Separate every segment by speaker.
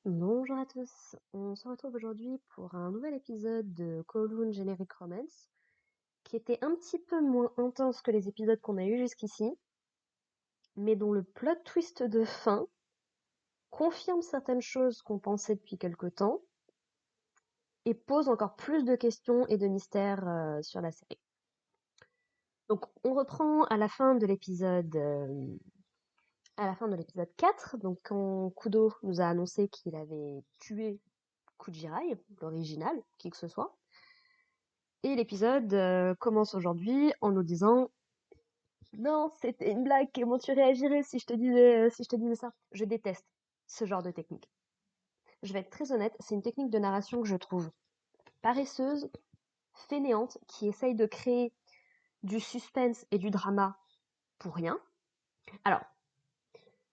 Speaker 1: Bonjour à tous, on se retrouve aujourd'hui pour un nouvel épisode de Kowloon Generic Romance, qui était un petit peu moins intense que les épisodes qu'on a eus jusqu'ici, mais dont le plot twist de fin confirme certaines choses qu'on pensait depuis quelque temps, et pose encore plus de questions et de mystères sur la série. Donc on reprend à la fin de l'épisode 4, donc quand Kudo nous a annoncé qu'il avait tué Kujirai, l'original, qui que ce soit. Et l'épisode commence aujourd'hui en nous disant non, c'était une blague, comment tu réagirais si je te disais ça? Je déteste ce genre de technique. Je vais être très honnête, c'est une technique de narration que je trouve paresseuse, fainéante, qui essaye de créer du suspense et du drama pour rien. Alors,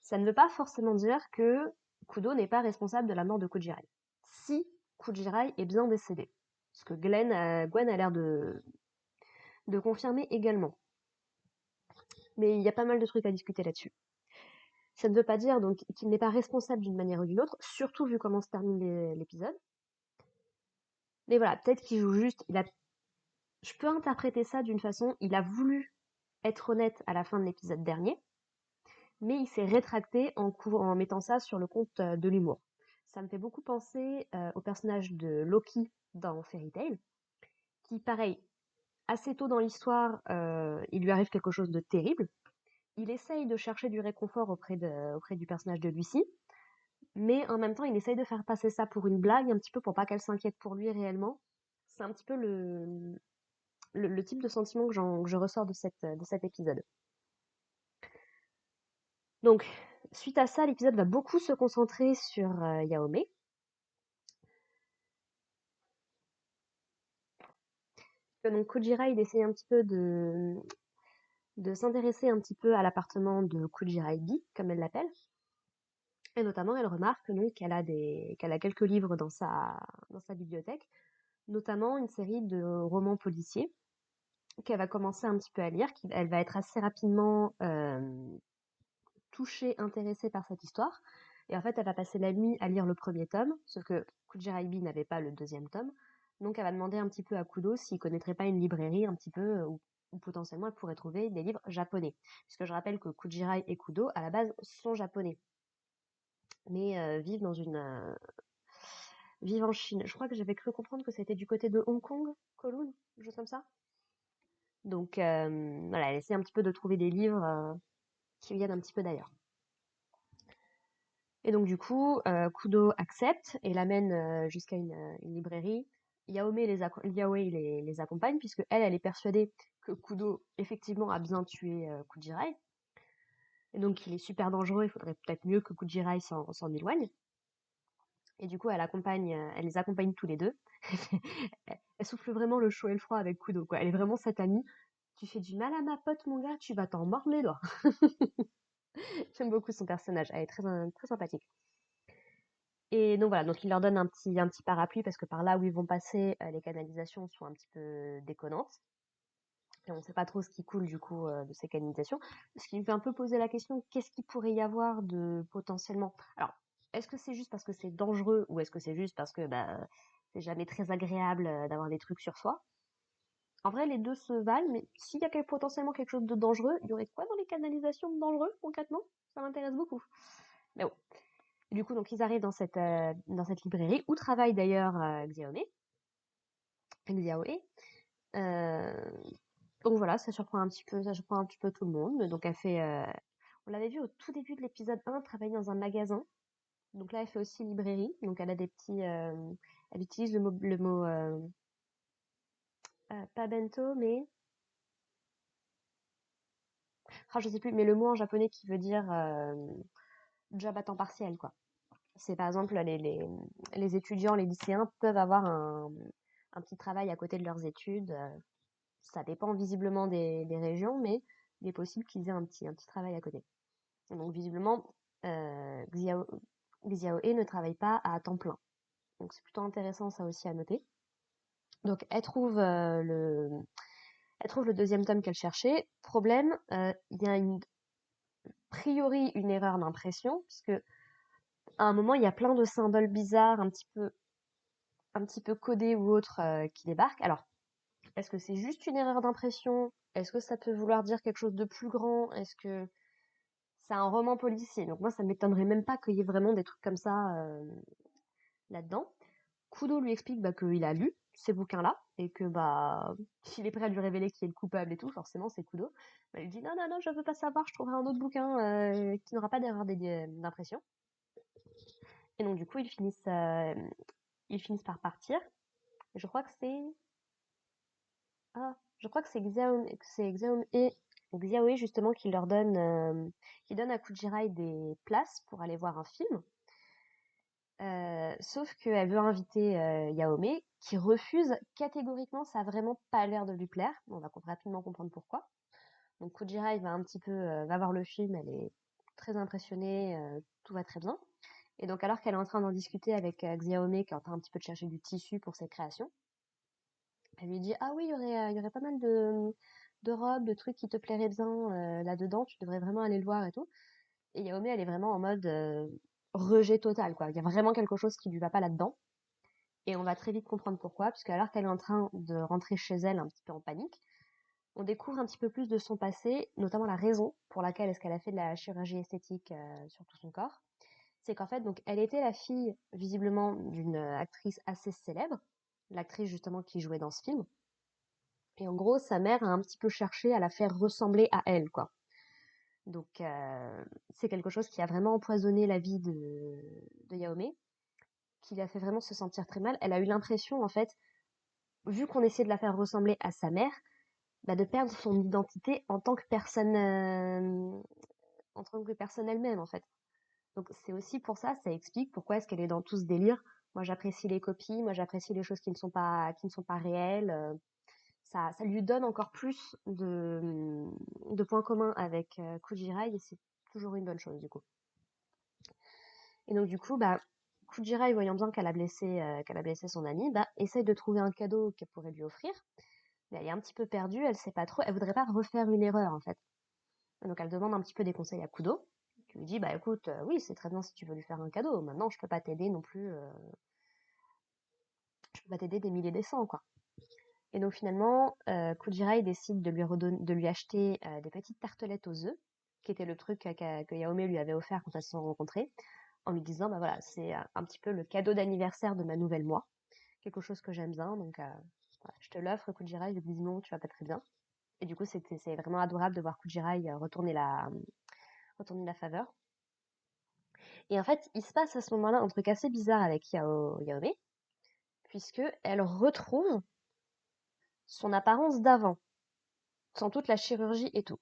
Speaker 1: ça ne veut pas forcément dire que Kudo n'est pas responsable de la mort de Kujirai. Si Kujirai est bien décédé, ce que Gwen a l'air de confirmer également. Mais il y a pas mal de trucs à discuter là-dessus. Ça ne veut pas dire donc qu'il n'est pas responsable d'une manière ou d'une autre, surtout vu comment se termine l'épisode. Mais voilà, peut-être qu'il joue juste. Je peux interpréter ça d'une façon. Il a voulu être honnête à la fin de l'épisode dernier, mais il s'est rétracté en mettant ça sur le compte de l'humour. Ça me fait beaucoup penser au personnage de Loki dans Fairy Tail, qui, pareil, assez tôt dans l'histoire, il lui arrive quelque chose de terrible. Il essaye de chercher du réconfort auprès du personnage de Lucie, mais en même temps, il essaye de faire passer ça pour une blague, un petit peu pour pas qu'elle s'inquiète pour lui réellement. C'est un petit peu le type de sentiment que je ressors de cet épisode. Donc, suite à ça, l'épisode va beaucoup se concentrer sur Yaome. Donc, Kujira, il essaye un petit peu de s'intéresser un petit peu à l'appartement de Kujiraibi, comme elle l'appelle. Et notamment, elle remarque donc qu'elle a quelques livres dans sa bibliothèque, notamment une série de romans policiers qu'elle va commencer un petit peu à lire, elle va être assez rapidement touchée, intéressée par cette histoire. Et en fait, elle va passer la nuit à lire le premier tome, sauf que Kujaraibi n'avait pas le deuxième tome. Donc elle va demander un petit peu à Kudo s'il connaîtrait pas une librairie un petit peu où potentiellement elle pourrait trouver des livres japonais. Puisque je rappelle que Kujirai et Kudo, à la base, sont japonais, mais vivent en Chine. Je crois que j'avais cru comprendre que c'était du côté de Hong Kong, Kowloon, quelque chose comme ça. Donc voilà, elle essaie un petit peu de trouver des livres qui viennent un petit peu d'ailleurs. Et donc du coup, Kudo accepte et l'amène jusqu'à une librairie. Yaoi les accompagne puisque elle est persuadée que Kudo effectivement a bien tué Kujirai. Et donc il est super dangereux, il faudrait peut-être mieux que Kujirai s'en éloigne. Et du coup, elle les accompagne tous les deux. Elle souffle vraiment le chaud et le froid avec Kudo, quoi. Elle est vraiment cette amie. Tu fais du mal à ma pote, mon gars, tu vas t'en mordre les doigts. J'aime beaucoup son personnage, elle est très sympathique. Et donc voilà, donc il leur donne un petit parapluie parce que par là où ils vont passer, les canalisations sont un petit peu déconnantes. Et on ne sait pas trop ce qui coule du coup de ces canalisations. Ce qui me fait un peu poser la question, qu'est-ce qu'il pourrait y avoir de potentiellement. Alors, est-ce que c'est juste parce que c'est dangereux ou est-ce que c'est juste parce que bah, c'est jamais très agréable d'avoir des trucs sur soi? En vrai, les deux se valent, mais s'il y a potentiellement quelque chose de dangereux, il y aurait quoi dans les canalisations de dangereux concrètement? Ça m'intéresse beaucoup. Mais bon. Du coup, donc ils arrivent dans cette librairie où travaille d'ailleurs Xiaoé. Euh, donc voilà, ça surprend un petit peu tout le monde. Donc on l'avait vu au tout début de l'épisode 1, travailler dans un magasin. Donc là, elle fait aussi librairie. Donc elle a elle utilise le mot pas bento, mais je sais plus, mais le mot en japonais qui veut dire job à temps partiel, quoi. C'est par exemple les étudiants, les lycéens peuvent avoir un petit travail à côté de leurs études. Ça dépend visiblement des régions, mais il est possible qu'ils aient un petit travail à côté. Donc visiblement, Xiaoe ne travaille pas à temps plein. Donc c'est plutôt intéressant ça aussi à noter. Donc elle trouve le deuxième tome qu'elle cherchait. Problème, il y a a priori une erreur d'impression, puisque à un moment, il y a plein de symboles bizarres, un petit peu codés ou autres, qui débarquent. Alors, est-ce que c'est juste une erreur d'impression? Est-ce que ça peut vouloir dire quelque chose de plus grand? Est-ce que c'est un roman policier? Donc moi, ça m'étonnerait même pas qu'il y ait vraiment des trucs comme ça là-dedans. Kudo lui explique qu'il a lu ces bouquins-là et que s'il est prêt à lui révéler qui est le coupable et tout, forcément c'est Kudo. Il lui dit non, non, non, je veux pas savoir, je trouverai un autre bouquin qui n'aura pas d'erreur d'impression. Et donc du coup, ils finissent par partir. Je crois que c'est Xiaomi justement qui donne à Kujirai des places pour aller voir un film. Sauf qu'elle veut inviter Yaomé, qui refuse catégoriquement, ça a vraiment pas l'air de lui plaire. On va rapidement comprendre pourquoi. Donc Kujirai va voir le film, elle est très impressionnée, tout va très bien. Et donc alors qu'elle est en train d'en discuter avec Xiaomé, qui est en train un petit peu de chercher du tissu pour ses créations, elle lui dit ah oui, il y aurait pas mal de robes, de trucs qui te plairaient bien là-dedans, tu devrais vraiment aller le voir et tout. Et Yaomé, elle est vraiment en mode rejet total, quoi. Il y a vraiment quelque chose qui lui va pas là-dedans. Et on va très vite comprendre pourquoi, puisque alors qu'elle est en train de rentrer chez elle un petit peu en panique, on découvre un petit peu plus de son passé, notamment la raison pour laquelle est-ce qu'elle a fait de la chirurgie esthétique sur tout son corps. C'est qu'en fait, donc, elle était la fille, visiblement, d'une actrice assez célèbre, l'actrice justement qui jouait dans ce film. Et en gros, sa mère a un petit peu cherché à la faire ressembler à elle, quoi. Donc, c'est quelque chose qui a vraiment empoisonné la vie de Yaomé, qui l'a fait vraiment se sentir très mal. Elle a eu l'impression, en fait, vu qu'on essayait de la faire ressembler à sa mère, de perdre son identité en tant que personne elle-même, en fait. Donc, c'est aussi pour ça, ça explique pourquoi est-ce qu'elle est dans tout ce délire. Moi, j'apprécie les copies, moi, j'apprécie les choses qui ne sont pas réelles. Ça lui donne encore plus de points communs avec Kujirai et c'est toujours une bonne chose, du coup. Et donc, du coup, Kujirai, voyant bien qu'elle a blessé son amie, essaye de trouver un cadeau qu'elle pourrait lui offrir. Mais elle est un petit peu perdue, elle sait pas trop, elle voudrait pas refaire une erreur, en fait. Et donc, elle demande un petit peu des conseils à Kudo, qui lui dit, écoute, oui, c'est très bien si tu veux lui faire un cadeau. Maintenant, je peux pas t'aider non plus, je peux pas t'aider des milliers des cents, quoi. Et donc, finalement, Kujirai décide de lui acheter des petites tartelettes aux œufs, qui était le truc que Yaomé lui avait offert quand elles se sont rencontrées, en lui disant, voilà, c'est un petit peu le cadeau d'anniversaire de ma nouvelle moi, quelque chose que j'aime bien, donc voilà, je te l'offre, Kujirai. Il lui dit non, tu vas pas très bien. Et du coup, c'est vraiment adorable de voir Kujirai retourner la faveur. Et en fait, il se passe à ce moment-là un truc assez bizarre avec Yaomé, puisque elle retrouve son apparence d'avant, sans toute la chirurgie et tout.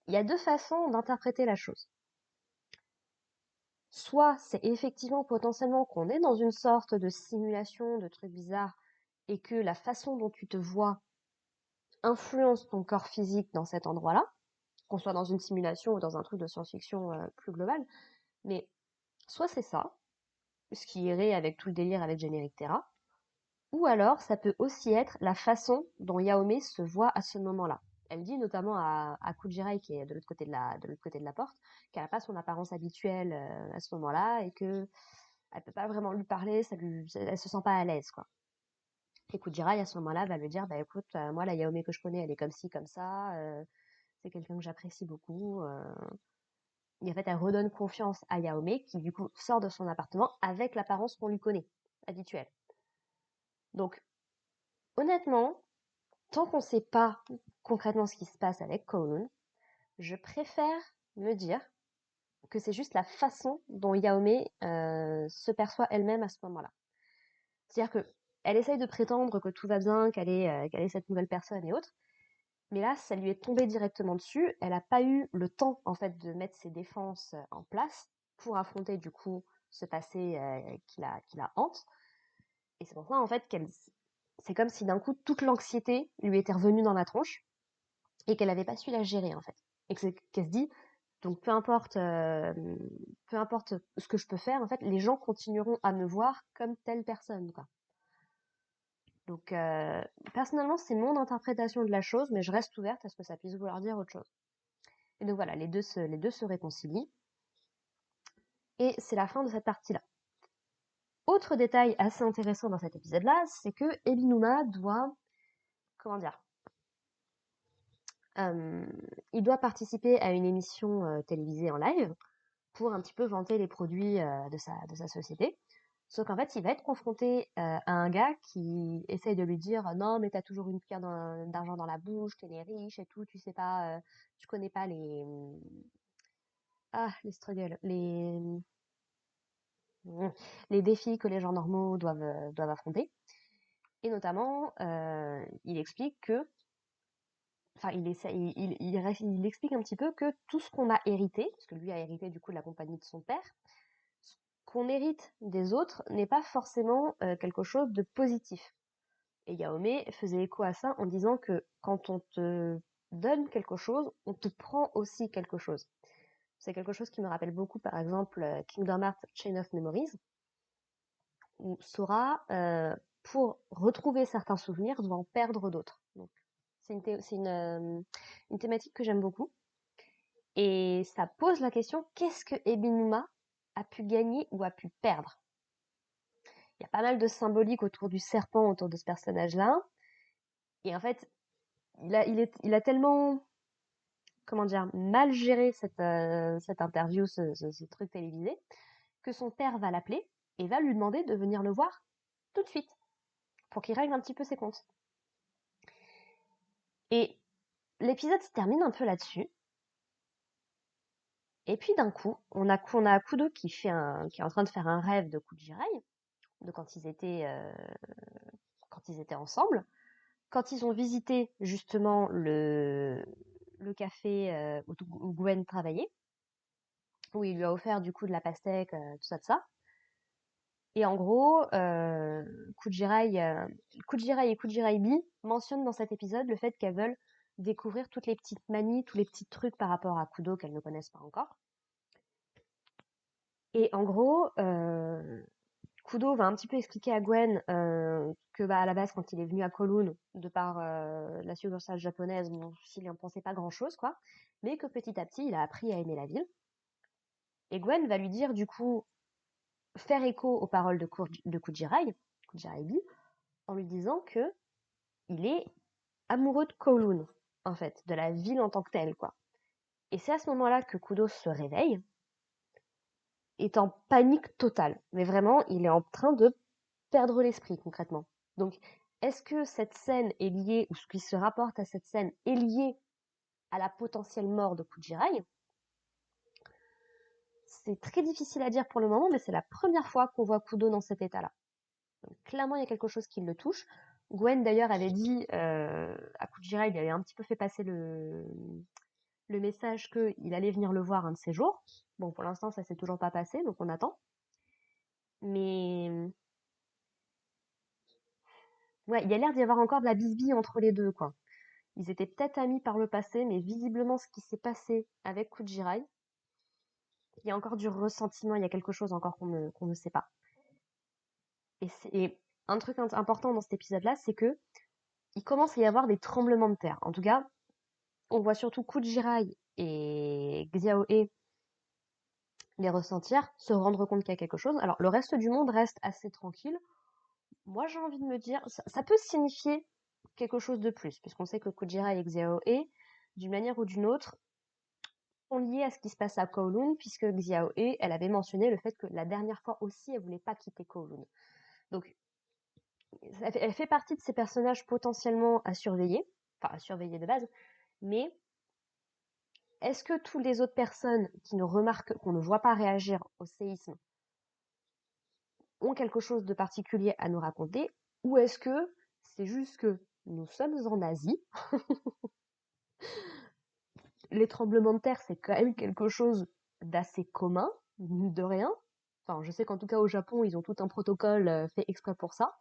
Speaker 1: Il y a deux façons d'interpréter la chose. Soit c'est effectivement potentiellement qu'on est dans une sorte de simulation, de truc bizarre, et que la façon dont tu te vois influence ton corps physique dans cet endroit-là, qu'on soit dans une simulation ou dans un truc de science-fiction plus global. Mais soit c'est ça, ce qui irait avec tout le délire avec Générique Terra, ou alors ça peut aussi être la façon dont Yaomé se voit à ce moment-là. Elle dit notamment à Kujirai, qui est de l'autre côté de la porte, qu'elle n'a pas son apparence habituelle à ce moment-là et que elle peut pas vraiment lui parler, elle se sent pas à l'aise, quoi. Et Kujirai à ce moment-là va lui dire, écoute, moi la Yaomé que je connais, elle est comme ci, comme ça, c'est quelqu'un que j'apprécie beaucoup. Et en fait, elle redonne confiance à Yaomé, qui du coup sort de son appartement avec l'apparence qu'on lui connaît, habituelle. Donc, honnêtement, tant qu'on ne sait pas concrètement ce qui se passe avec Kowloon, je préfère me dire que c'est juste la façon dont Yaomé se perçoit elle-même à ce moment-là. C'est-à-dire que elle essaye de prétendre que tout va bien, qu'elle est cette nouvelle personne et autres, mais là, ça lui est tombé directement dessus. Elle n'a pas eu le temps, en fait, de mettre ses défenses en place pour affronter, du coup, ce passé qui la hante. Et c'est pour ça, en fait, c'est comme si d'un coup, toute l'anxiété lui était revenue dans la tronche et qu'elle n'avait pas su la gérer, en fait. Et qu'elle se dit, donc peu importe ce que je peux faire, en fait, les gens continueront à me voir comme telle personne, quoi. Donc, personnellement, c'est mon interprétation de la chose, mais je reste ouverte à ce que ça puisse vouloir dire autre chose. Et donc voilà, les deux se réconcilient. Et c'est la fin de cette partie-là. Autre détail assez intéressant dans cet épisode-là, c'est que Ebinuma doit, comment dire, il doit participer à une émission télévisée en live pour un petit peu vanter les produits de sa société. Sauf qu'en fait, il va être confronté à un gars qui essaye de lui dire non, mais t'as toujours une pierre d'argent dans la bouche, t'es riche et tout, tu sais pas, tu connais pas les struggles, les défis que les gens normaux doivent affronter. Et notamment, il explique que, enfin, il explique un petit peu que tout ce qu'on a hérité, parce que lui a hérité du coup de la compagnie de son père, ce qu'on hérite des autres n'est pas forcément quelque chose de positif. Et Yahomé faisait écho à ça en disant que quand on te donne quelque chose, on te prend aussi quelque chose. C'est quelque chose qui me rappelle beaucoup, par exemple, Kingdom Hearts Chain of Memories, où Sora, pour retrouver certains souvenirs, doit en perdre d'autres. Donc, une thématique que j'aime beaucoup. Et ça pose la question, qu'est-ce que Ebinuma a pu gagner ou a pu perdre? Il y a pas mal de symbolique autour du serpent, autour de ce personnage-là. Et en fait, il a tellement, comment dire, mal géré cette interview, ce truc télévisé, que son père va l'appeler et va lui demander de venir le voir tout de suite pour qu'il règle un petit peu ses comptes. Et l'épisode se termine un peu là-dessus. Et puis d'un coup, on a Kudo qui est en train de faire un rêve de Kujirai, de quand ils étaient ensemble, quand ils ont visité justement le café où Gwen travaillait, où il lui a offert du coup de la pastèque, tout ça de ça. Et en gros, Kujirai et Kujiraibi mentionnent dans cet épisode le fait qu'elles veulent découvrir toutes les petites manies, tous les petits trucs par rapport à Kudo qu'elles ne connaissent pas encore. Et en gros, Kudo va un petit peu expliquer à Gwen que bah, à la base, quand il est venu à Kowloon, de par la succursale japonaise, bon, s'il n'en pensait pas grand-chose, quoi, mais que petit à petit, il a appris à aimer la ville. Et Gwen va lui dire, du coup, faire écho aux paroles de Kujiraibi, en lui disant que il est amoureux de Kowloon, en fait, de la ville en tant que telle, quoi. Et c'est à ce moment-là que Kudo se réveille, est en panique totale. Mais vraiment, il est en train de perdre l'esprit, concrètement. Donc, est-ce que cette scène est liée, ou ce qui se rapporte à cette scène est lié à la potentielle mort de Kujirai? C'est très difficile à dire pour le moment, mais c'est la première fois qu'on voit Kudo dans cet état-là. Donc, clairement, il y a quelque chose qui le touche. Gwen, d'ailleurs, avait dit à Kujirai, il avait un petit peu fait passer le message qu'il allait venir le voir un de ces jours. Bon, pour l'instant, ça s'est toujours pas passé, donc on attend. Mais ouais, il y a l'air d'y avoir encore de la bisbille entre les deux, quoi. Ils étaient peut-être amis par le passé, mais visiblement, ce qui s'est passé avec Kujirai, il y a encore du ressentiment, il y a quelque chose encore qu'on ne sait pas. Et un truc important dans cet épisode-là, c'est que il commence à y avoir des tremblements de terre. En tout cas, on voit surtout Kujirai et Xiaohe les ressentir, se rendre compte qu'il y a quelque chose. Alors, le reste du monde reste assez tranquille. Moi, j'ai envie de me dire, ça peut signifier quelque chose de plus, puisqu'on sait que Kujirai et Xiaohe, d'une manière ou d'une autre, sont liés à ce qui se passe à Kowloon, puisque Xiaohe, elle avait mentionné le fait que la dernière fois aussi, elle voulait pas quitter Kowloon. Donc, elle fait partie de ces personnages potentiellement à surveiller, enfin à surveiller de base, mais est-ce que toutes les autres personnes qui ne remarquent, qu'on ne voit pas réagir au séisme ont quelque chose de particulier à nous raconter, ou est-ce que c'est juste que nous sommes en Asie, les tremblements de terre c'est quand même quelque chose d'assez commun, de rien. Enfin, je sais qu'en tout cas au Japon, ils ont tout un protocole fait exprès pour ça.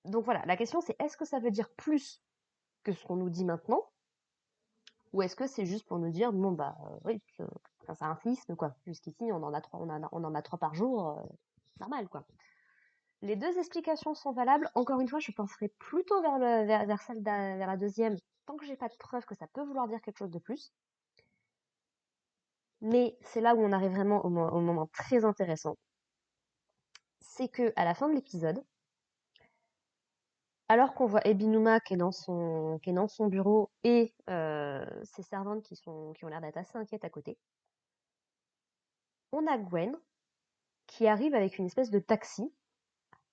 Speaker 1: Donc voilà, la question c'est est-ce que ça veut dire plus que ce qu'on nous dit maintenant, ou est-ce que c'est juste pour nous dire bon bah oui, c'est un séisme quoi. Jusqu'ici on en a trois, on en a trois par jour, normal quoi. Les deux explications sont valables. Encore une fois, je penserais plutôt vers la deuxième, tant que j'ai pas de preuve que ça peut vouloir dire quelque chose de plus. Mais c'est là où on arrive vraiment au moment très intéressant. C'est que à la fin de l'épisode, alors qu'on voit Ebinuma qui est dans son bureau et ses servantes qui ont l'air d'être assez inquiètes à côté, on a Gwen qui arrive avec une espèce de taxi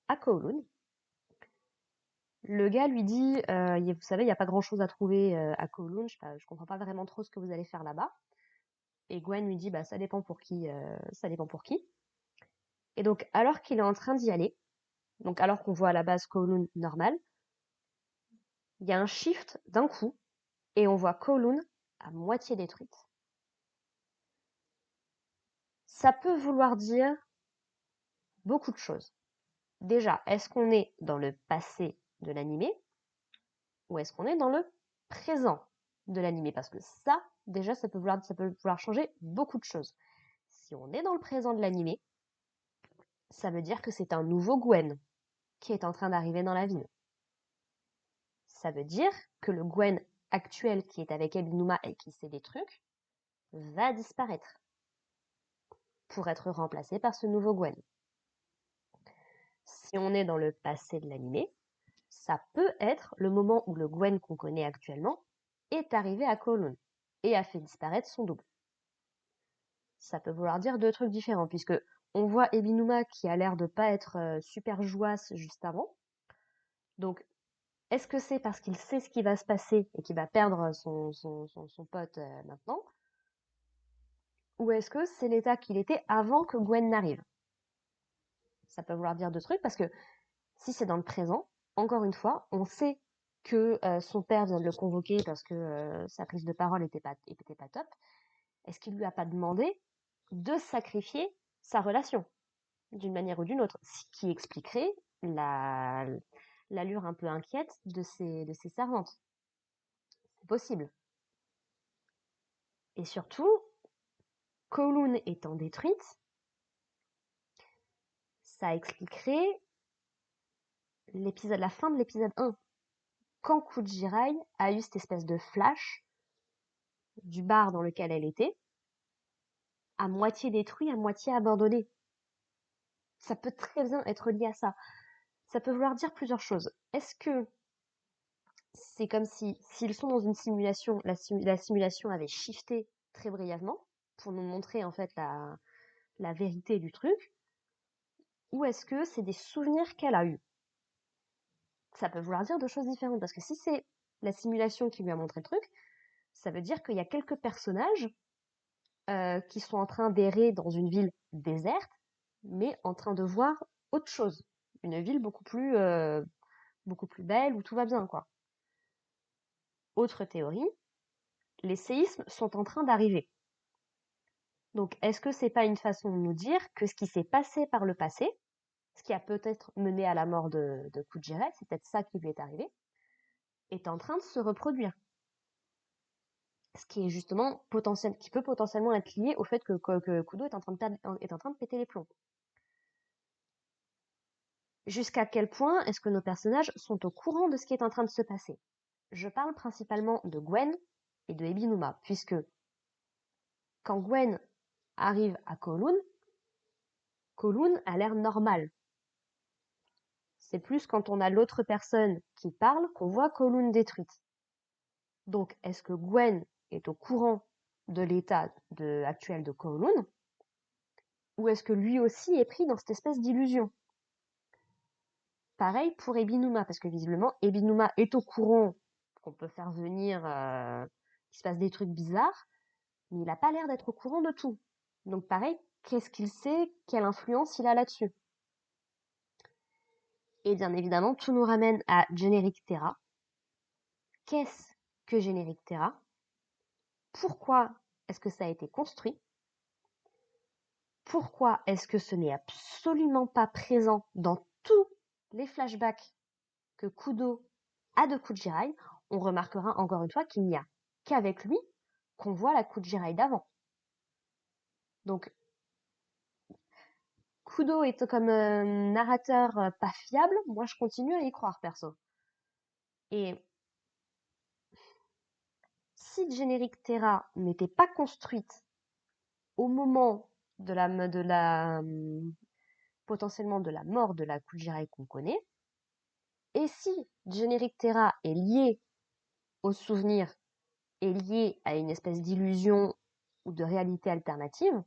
Speaker 1: à Kowloon. Le gars lui dit, vous savez, il n'y a pas grand-chose à trouver à Kowloon, je comprends pas vraiment trop ce que vous allez faire là-bas. Et Gwen lui dit, bah ça dépend pour qui, ça dépend pour qui. Et donc, alors qu'il est en train d'y aller, donc alors qu'on voit à la base Kowloon normal, il y a un shift d'un coup et on voit Kowloon à moitié détruite. Ça peut vouloir dire beaucoup de choses. Déjà, est-ce qu'on est dans le passé de l'animé ou est-ce qu'on est dans le présent de l'animé? Parce que ça, déjà, ça peut vouloir changer beaucoup de choses. Si on est dans le présent de l'animé, ça veut dire que c'est un nouveau Gwen qui est en train d'arriver dans la ville. Ça veut dire que le Gwen actuel qui est avec Ebinuma et qui sait des trucs va disparaître pour être remplacé par ce nouveau Gwen. Si on est dans le passé de l'animé, ça peut être le moment où le Gwen qu'on connaît actuellement est arrivé à Kowloon et a fait disparaître son double. Ça peut vouloir dire deux trucs différents, puisque on voit Ebinuma qui a l'air de pas être super jouasse juste avant. Donc, est-ce que c'est parce qu'il sait ce qui va se passer et qu'il va perdre son pote maintenant? Ou est-ce que c'est l'état qu'il était avant que Gwen n'arrive? Ça peut vouloir dire deux trucs, parce que si c'est dans le présent, encore une fois, on sait que son père vient de le convoquer parce que sa prise de parole était pas top. Est-ce qu'il lui a pas demandé de sacrifier sa relation d'une manière ou d'une autre, ce qui expliquerait l'allure un peu inquiète de ses servantes? C'est possible. Et surtout, Kowloon étant détruite, ça expliquerait la fin de l'épisode 1, quand Kujirai a eu cette espèce de flash du bar dans lequel elle était, à moitié détruit, à moitié abandonné. Ça peut très bien être lié à ça. Ça peut vouloir dire plusieurs choses. Est-ce que c'est comme si, s'ils sont dans une simulation, la simulation avait shifté très brièvement pour nous montrer en fait la vérité du truc, ou est-ce que c'est des souvenirs qu'elle a eus? Ça peut vouloir dire deux choses différentes, parce que si c'est la simulation qui lui a montré le truc, ça veut dire qu'il y a quelques personnages qui sont en train d'errer dans une ville déserte, mais en train de voir autre chose. Une ville beaucoup plus belle, où tout va bien, quoi. Autre théorie, les séismes sont en train d'arriver. Donc, est-ce que c'est pas une façon de nous dire que ce qui s'est passé par le passé, ce qui a peut-être mené à la mort de Kujirai, c'est peut-être ça qui lui est arrivé, est en train de se reproduire? Ce qui est justement qui peut potentiellement être lié au fait que Kudo est en train de péter les plombs. Jusqu'à quel point est-ce que nos personnages sont au courant de ce qui est en train de se passer? Je parle principalement de Gwen et de Ebinuma, puisque quand Gwen arrive à Kowloon, Kowloon a l'air normal. C'est plus quand on a l'autre personne qui parle qu'on voit Kowloon détruite. Donc, est-ce que Gwen est au courant de l'état actuel de Kowloon, ou est-ce que lui aussi est pris dans cette espèce d'illusion? Pareil pour Ebinuma, parce que visiblement, Ebinuma est au courant qu'on peut faire venir, qu'il se passe des trucs bizarres, mais il n'a pas l'air d'être au courant de tout. Donc pareil, qu'est-ce qu'il sait? Quelle influence il a là-dessus? Et bien évidemment, tout nous ramène à Générique Terra. Qu'est-ce que Générique Terra? Pourquoi est-ce que ça a été construit? Pourquoi est-ce que ce n'est absolument pas présent dans tous les flashbacks que Kudo a de Kujirai? On remarquera encore une fois qu'il n'y a qu'avec lui qu'on voit la Kujirai d'avant. Donc, Kudo est comme narrateur pas fiable, moi je continue à y croire perso. Et si Générique Terra n'était pas construite au moment potentiellement de la mort de la Kujirai qu'on connaît, et si Générique Terra est lié au souvenir, est lié à une espèce d'illusion ou de réalité alternative,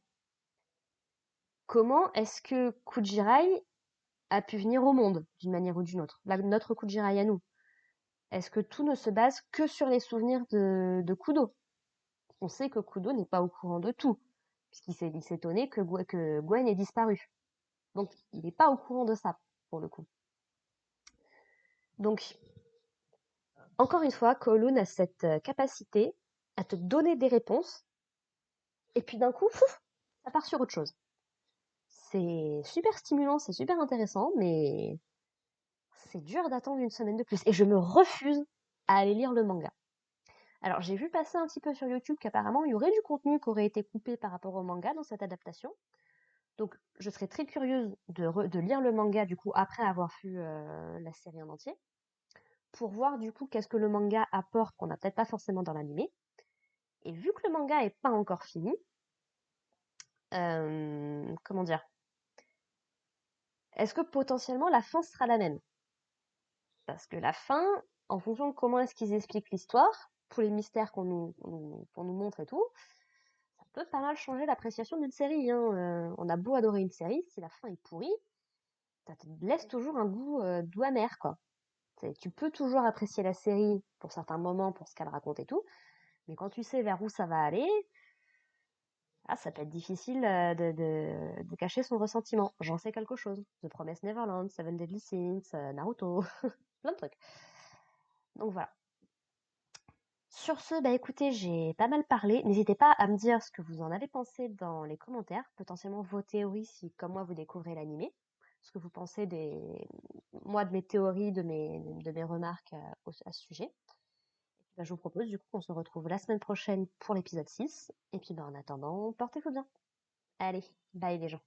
Speaker 1: comment est-ce que Kujirai a pu venir au monde d'une manière ou d'une autre, notre Kujirai à nous? Est-ce que tout ne se base que sur les souvenirs de Kudo? On sait que Kudo n'est pas au courant de tout, puisqu'il s'est étonné que Gwen ait disparu. Donc, il n'est pas au courant de ça, pour le coup. Donc, encore une fois, Kowloon a cette capacité à te donner des réponses, et puis d'un coup, pouf, ça part sur autre chose. C'est super stimulant, c'est super intéressant, mais c'est dur d'attendre une semaine de plus. Et je me refuse à aller lire le manga. Alors, j'ai vu passer un petit peu sur YouTube qu'apparemment, il y aurait du contenu qui aurait été coupé par rapport au manga dans cette adaptation. Donc, je serais très curieuse de lire le manga, du coup, après avoir vu la série en entier, pour voir, du coup, qu'est-ce que le manga apporte qu'on n'a peut-être pas forcément dans l'animé. Et vu que le manga est pas encore fini, comment dire, est-ce que potentiellement la fin sera la même? Parce que la fin, en fonction de comment est-ce qu'ils expliquent l'histoire, tous les mystères qu'on nous montre et tout, ça peut pas mal changer l'appréciation d'une série, hein. On a beau adorer une série, si la fin est pourrie, ça te laisse toujours un goût doux amer, quoi. Tu peux toujours apprécier la série pour certains moments, pour ce qu'elle raconte et tout, mais quand tu sais vers où ça va aller, ça peut être difficile de cacher son ressentiment. J'en sais quelque chose. The Promised Neverland, Seven Deadly Sins, Naruto, plein de trucs. Donc voilà. Sur ce, bah écoutez, j'ai pas mal parlé. N'hésitez pas à me dire ce que vous en avez pensé dans les commentaires, potentiellement vos théories si, comme moi, vous découvrez l'animé, ce que vous pensez de mes théories, de mes remarques à ce sujet. Et puis, bah, je vous propose du coup qu'on se retrouve la semaine prochaine pour l'épisode 6. Et puis bah, en attendant, portez-vous bien. Allez, bye les gens.